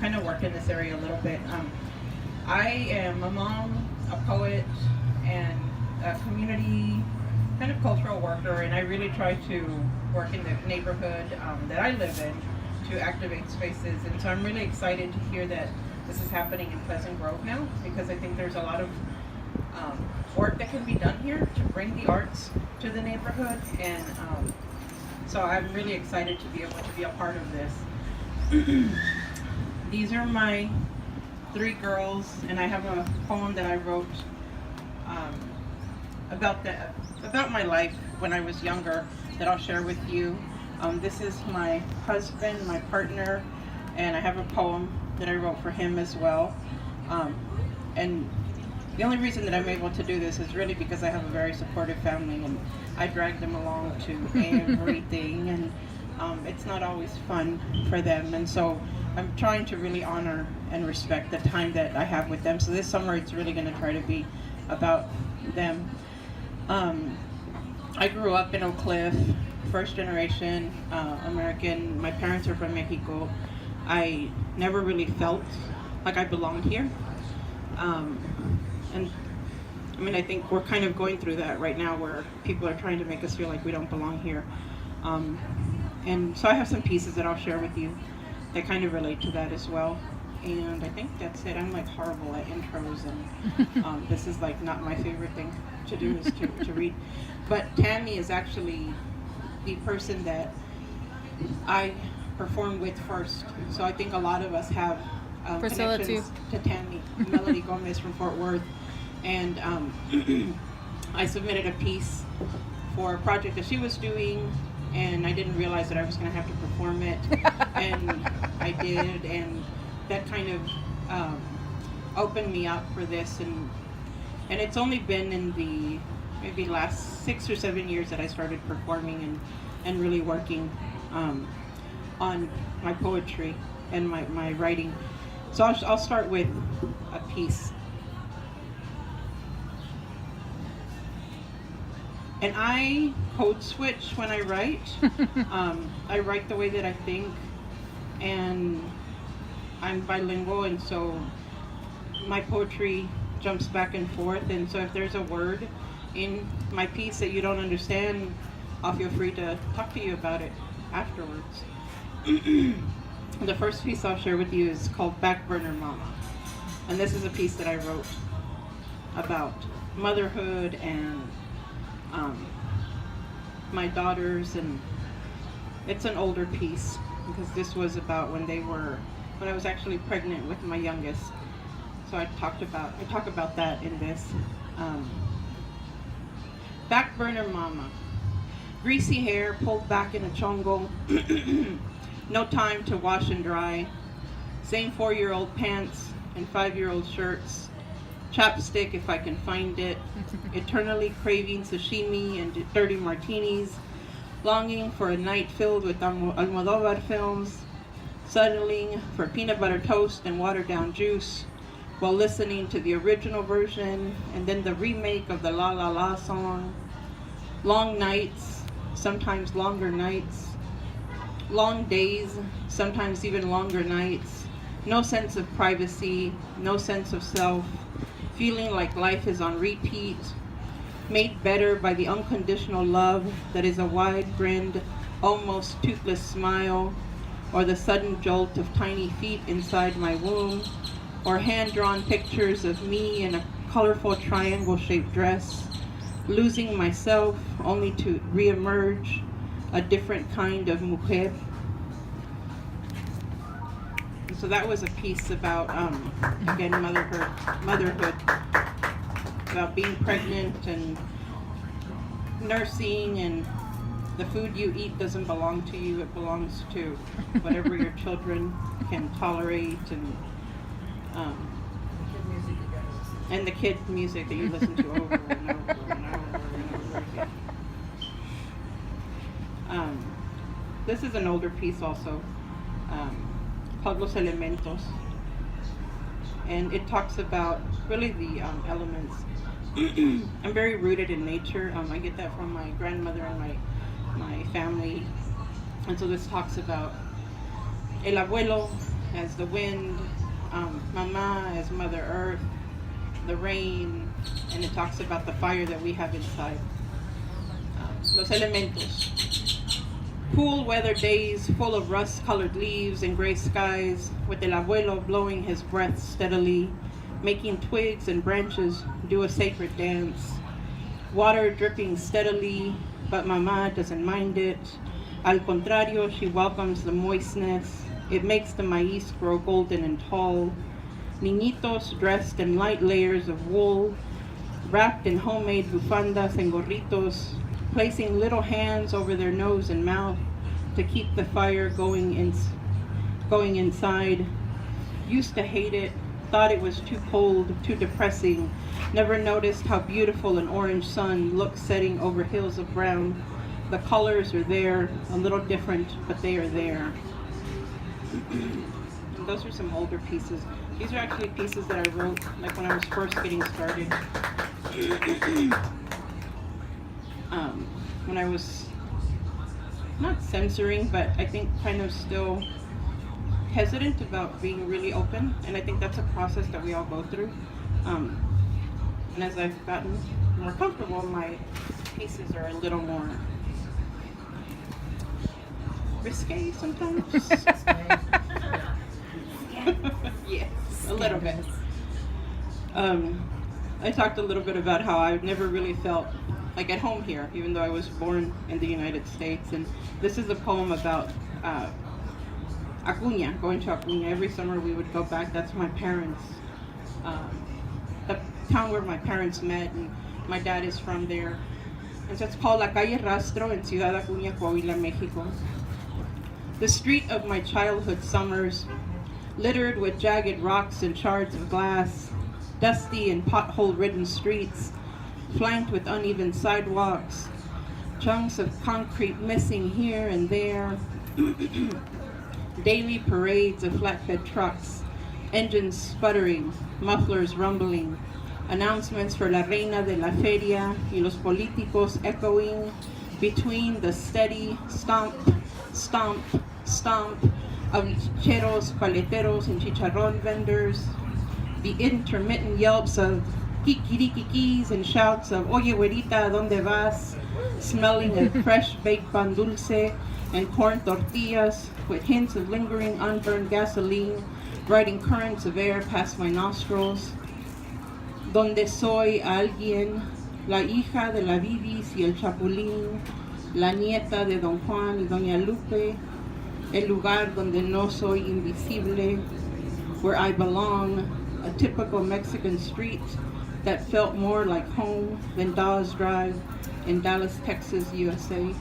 kind of work in this area a little bit. I am a mom, a poet, and a community kind of cultural worker, and I really try to work in the neighborhood that I live in to activate spaces. And so I'm really excited to hear that this is happening in Pleasant Grove now, because I think there's a lot of work that can be done here to bring the arts to the neighborhood. And so I'm really excited to be able to be a part of this. These are my three girls, and I have a poem that I wrote about my life when I was younger that I'll share with you. This is my husband, my partner, and I have a poem that I wrote for him as well. And the only reason that I'm able to do this is really because I have a very supportive family, and I drag them along to everything, and it's not always fun for them. And so I'm trying to really honor and respect the time that I have with them. So this summer it's really going to try to be about them. I grew up in Oak Cliff, first generation American. My parents are from Mexico. I never really felt like I belonged here. And I mean, I think we're kind of going through that right now, where people are trying to make us feel like we don't belong here. And so I have some pieces that I'll share with you that kind of relate to that as well. And I think that's it. I'm like horrible at intros, and this is like not my favorite thing to do, is to read. But Tammy is actually the person that I performed with first. So I think a lot of us have connections to Tammy, Melody Gomez from Fort Worth. And I submitted a piece for a project that she was doing, and I didn't realize that I was going to have to perform it. And I did, and that kind of opened me up for this. And it's only been in the maybe last 6 or 7 years that I started performing and really working on my poetry and my writing. So I'll start with a piece. And I code switch when I write. I write the way that I think, and I'm bilingual, and so my poetry jumps back and forth. And so if there's a word in my piece that you don't understand, I'll feel free to talk to you about it afterwards. The first piece I'll share with you is called Back Burner Mama. And this is a piece that I wrote about motherhood and my daughters, and it's an older piece because this was about when I was actually pregnant with my youngest. So I talk about that in this. Back Burner Mama. Greasy hair pulled back in a chongo. No time to wash and dry. Same 4-year-old pants and 5-year-old shirts. Chapstick if I can find it. Eternally craving sashimi and dirty martinis. Longing for a night filled with Almodovar films. Settling for peanut butter toast and watered down juice, while listening to the original version and then the remake of the La La La song. Long nights, sometimes longer nights. Long days, sometimes even longer nights. No sense of privacy, no sense of self. Feeling like life is on repeat. Made better by the unconditional love that is a wide-grinned, almost toothless smile, or the sudden jolt of tiny feet inside my womb, or hand-drawn pictures of me in a colorful triangle-shaped dress, losing myself only to reemerge, a different kind of mujer. So that was a piece about, again, motherhood, about being pregnant and nursing, and the food you eat doesn't belong to you, it belongs to whatever your children can tolerate, and the kid music that you listen to over and over and over and over again. This is an older piece also, called Los Elementos, and it talks about really the elements. I'm very rooted in nature. I get that from my grandmother and my family, and so this talks about el abuelo, as the wind, Mama as Mother Earth, the rain, and it talks about the fire that we have inside. Los elementos. Cool weather days full of rust-colored leaves and gray skies, with el abuelo blowing his breath steadily, making twigs and branches do a sacred dance. Water dripping steadily, but Mama doesn't mind it. Al contrario, she welcomes the moistness. It makes the maíz grow golden and tall. Niñitos dressed in light layers of wool, wrapped in homemade bufandas and gorritos, placing little hands over their nose and mouth to keep the fire going inside. Used to hate it, thought it was too cold, too depressing, never noticed how beautiful an orange sun looks setting over hills of brown. The colors are there, a little different, but they are there. Those are some older pieces. These are actually pieces that I wrote like when I was first getting started. When I was not censoring, but I think kind of still hesitant about being really open, and I think that's a process that we all go through. And as I've gotten more comfortable, my pieces are a little more risque sometimes. Yes, a little bit. I talked a little bit about how I've never really felt like at home here, even though I was born in the United States. And this is a poem about Acuña, going to Acuña. Every summer we would go back. That's my parents, the town where my parents met, and my dad is from there. And so it's called La Calle Rastro in Ciudad Acuña, Coahuila, Mexico. The street of my childhood summers, littered with jagged rocks and shards of glass, dusty and pothole-ridden streets, flanked with uneven sidewalks, chunks of concrete missing here and there, daily parades of flatbed trucks, engines sputtering, mufflers rumbling, announcements for La Reina de la Feria y los políticos echoing between the steady stomp, stomp, stomp of lecheros, paleteros, and chicharrón vendors, the intermittent yelps of kikirikikis and shouts of oye güerita, ¿dónde vas? Smelling of fresh baked pan dulce and corn tortillas with hints of lingering unburned gasoline, riding currents of air past my nostrils. Donde soy alguien, la hija de la Bibis y el Chapulín, la nieta de Don Juan y Doña Lupe, el lugar donde no soy invisible, where I belong, a typical Mexican street that felt more like home than Dawes Drive in Dallas, Texas, USA.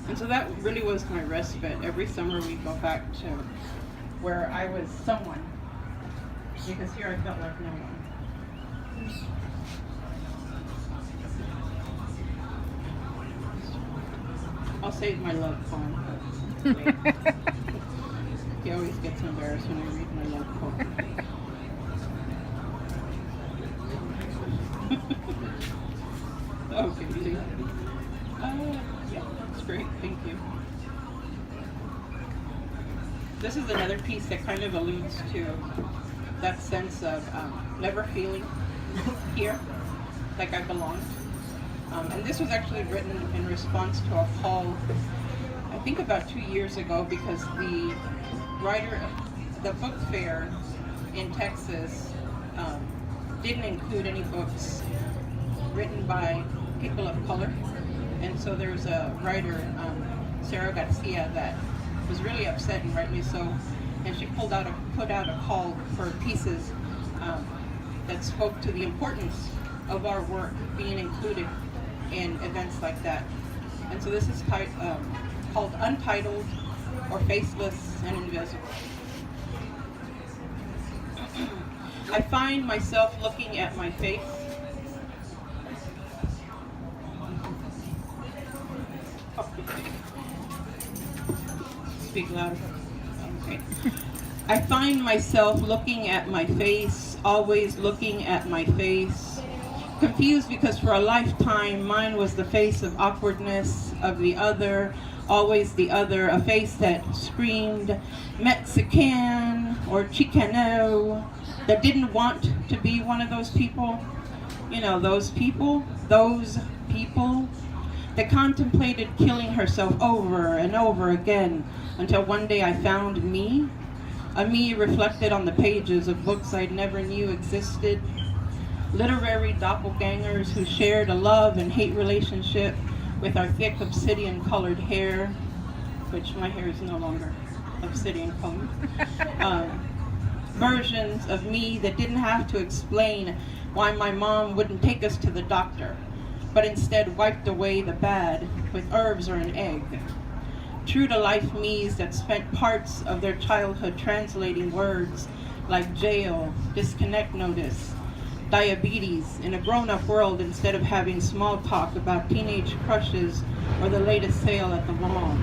And so that really was my respite. Every summer we go back to where I was someone, because here I felt like no one. I'll save my love poem for later. He always gets embarrassed when I read my love poem. Okay, see? Yeah, that's great, thank you. This is another piece that kind of alludes to that sense of never feeling here, like I belong. And this was actually written in response to a call, I think about 2 years ago, because the writer, the book fair in Texas didn't include any books written by people of color. And so there was a writer, Sarah Garcia, that was really upset, and rightly so. And she put out a call for pieces that spoke to the importance of our work being included in events like that. And so this is called Untitled, or Faceless and Invisible. I find myself looking at my face. Speak louder. Okay. I find myself looking at my face, always looking at my face, Confused because for a lifetime mine was the face of awkwardness, of the other, always the other, a face that screamed Mexican or Chicano, that didn't want to be one of those people. You know, those people that contemplated killing herself over and over again until one day I found me, a me reflected on the pages of books I never knew existed. Literary doppelgangers who shared a love and hate relationship with our thick obsidian-colored hair, which my hair is no longer obsidian-colored. Versions of me that didn't have to explain why my mom wouldn't take us to the doctor, but instead wiped away the bad with herbs or an egg. True-to-life me's that spent parts of their childhood translating words like jail, disconnect notice, diabetes in a grown-up world instead of having small talk about teenage crushes or the latest sale at the mall.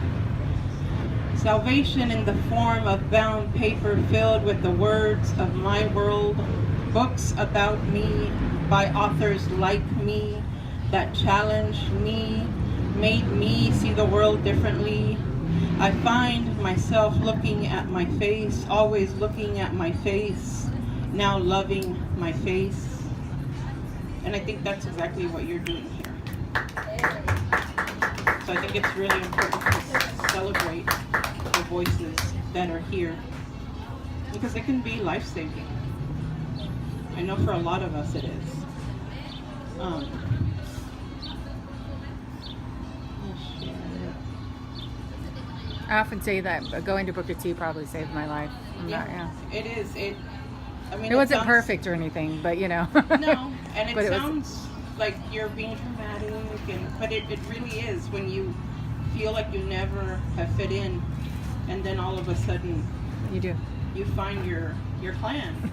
Salvation in the form of bound paper filled with the words of my world, books about me by authors like me that challenged me, made me see the world differently. I find myself looking at my face, always looking at my face, now loving my face. And I think that's exactly what you're doing here. So I think it's really important to celebrate the voices that are here, because it can be life-saving. I know for a lot of us it is. I often say that going to Booker T probably saved my life. It is. I mean, it wasn't perfect or anything, but you know. No, and it sounds like you're being dramatic, but it really is when you feel like you never have fit in, and then all of a sudden you do. You find your clan,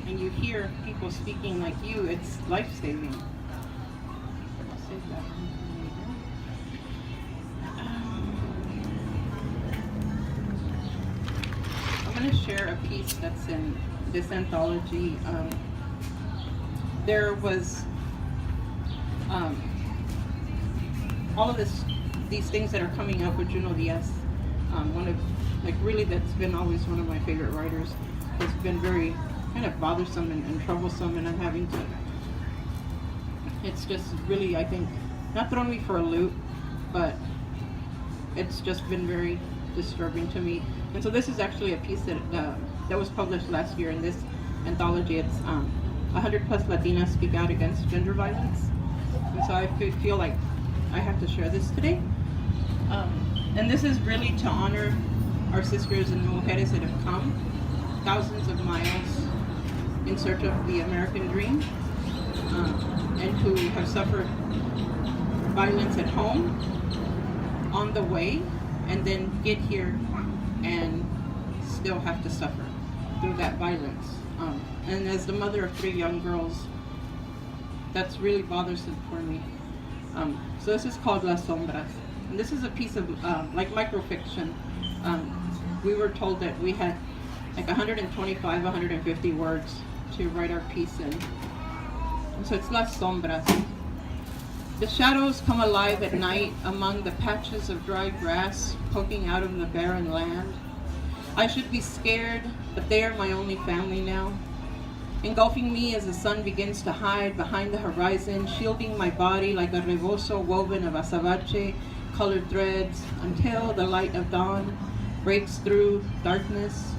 and you hear people speaking like you. It's life-saving. I'll save that one for later. I'm going to share a piece that's in this anthology. There was all of these things that are coming up with Junot Diaz. One of, really that's been always one of my favorite writers. It's been very kind of bothersome and troublesome, and I'm having to, it's just really, I think, not thrown me for a loop, but it's just been very disturbing to me. And so this is actually a piece that was published last year in this anthology. It's 100 plus Latinas speak out against gender violence. And so I feel like I have to share this today. And this is really to honor our sisters and mujeres that have come thousands of miles in search of the American dream, and who have suffered violence at home, on the way, and then get here and still have to suffer through that violence. And as the mother of 3 young girls, that's really bothersome for me. So this is called Las Sombras. And this is a piece of microfiction. We were told that we had 125, 150 words to write our piece in. And so it's Las Sombras. The shadows come alive at night among the patches of dry grass poking out of the barren land. I should be scared, but they are my only family now. Engulfing me as the sun begins to hide behind the horizon, shielding my body like a rebozo woven of azabache colored threads until the light of dawn breaks through darkness.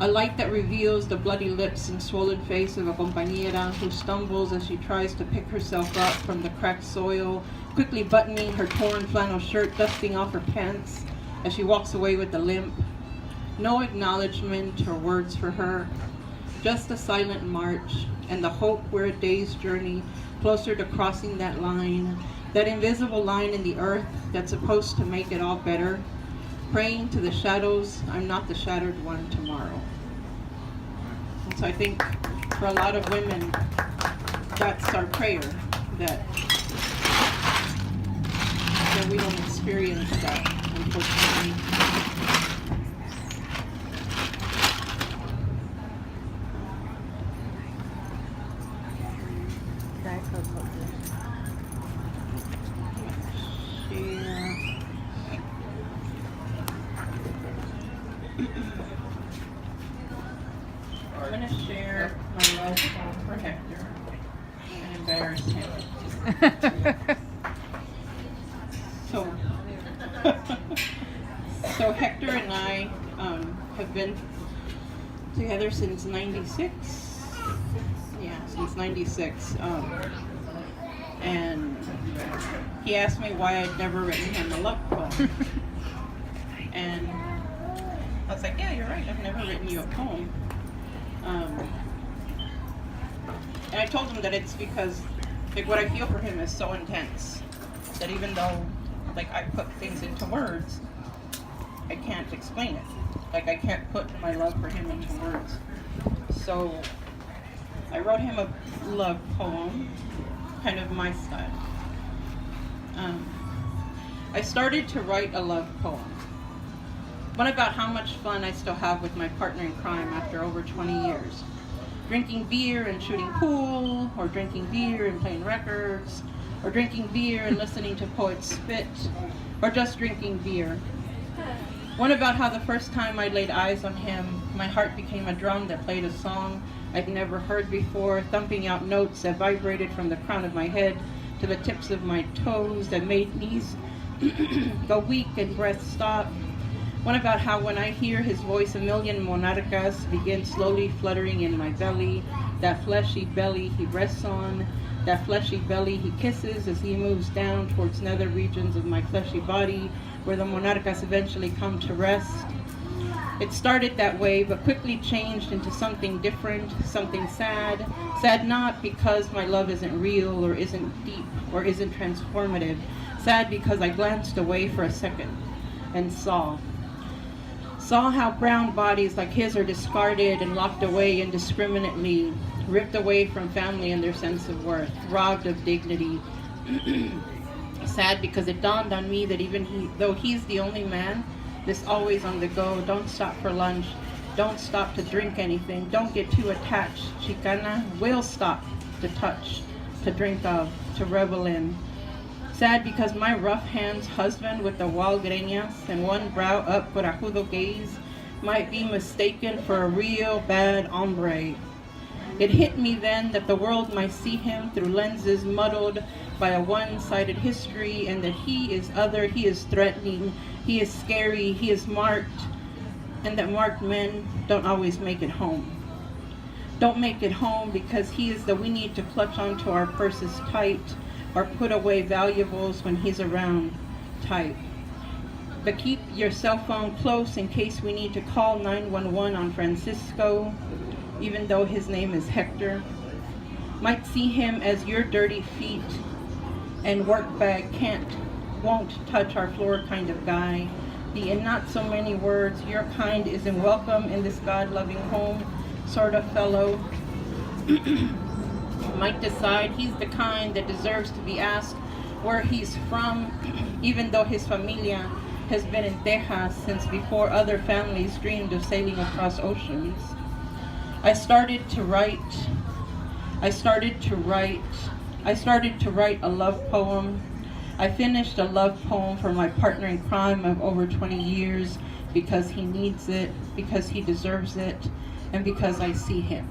A light that reveals the bloody lips and swollen face of a compañera who stumbles as she tries to pick herself up from the cracked soil, quickly buttoning her torn flannel shirt, dusting off her pants as she walks away with a limp. No acknowledgement or words for her, just a silent march and the hope we're a day's journey closer to crossing that line, that invisible line in the earth that's supposed to make it all better, praying to the shadows I'm not the shattered one tomorrow. And so I think for a lot of women, that's our prayer, that we don't experience that, unfortunately. I'm going to share my love poem for Hector and embarrass him. So, so Hector and I have been together since '96. Yeah, since '96. And he asked me why I'd never written him a love poem. And I was like, yeah, you're right, I've never written you a poem. And I told him that it's because like what I feel for him is so intense that even though like I put things into words, I can't explain it. Like I can't put my love for him into words. So I wrote him a love poem, kind of my style. I started to write a love poem. One about how much fun I still have with my partner in crime after over 20 years. Drinking beer and shooting pool, or drinking beer and playing records, or drinking beer and listening to poets spit, or just drinking beer. One about how the first time I laid eyes on him, my heart became a drum that played a song I'd never heard before, thumping out notes that vibrated from the crown of my head to the tips of my toes that made knees go weak and breath stop. One about how when I hear his voice, a million monarcas begin slowly fluttering in my belly, that fleshy belly he rests on, that fleshy belly he kisses as he moves down towards nether regions of my fleshy body, where the monarcas eventually come to rest. It started that way, but quickly changed into something different, something sad. Sad not because my love isn't real or isn't deep or isn't transformative. Sad because I glanced away for a second and saw how brown bodies like his are discarded and locked away indiscriminately, ripped away from family and their sense of worth, robbed of dignity. Sad because it dawned on me that even though he's the only man, this always on the go, don't stop for lunch, don't stop to drink anything, don't get too attached. Chicana will stop to touch, to drink of, to revel in. Sad because my rough hands husband with the wild greñas and one brow up corajudo gaze might be mistaken for a real bad hombre. It hit me then that the world might see him through lenses muddled by a one-sided history, and that he is other, he is threatening, he is scary, he is marked, and that marked men don't always make it home. Don't make it home because he is the we need to clutch onto our purses tight or put away valuables when he's around type. But keep your cell phone close in case we need to call 911 on Francisco, even though his name is Hector. Might see him as your dirty feet and work bag won't touch our floor kind of guy. The in not so many words, your kind isn't welcome in this God-loving home sort of fellow. Might decide he's the kind that deserves to be asked where he's from, even though his familia has been in Texas since before other families dreamed of sailing across oceans. I started to write a love poem. I finished a love poem for my partner in crime of over 20 years because he needs it, because he deserves it, and because I see him.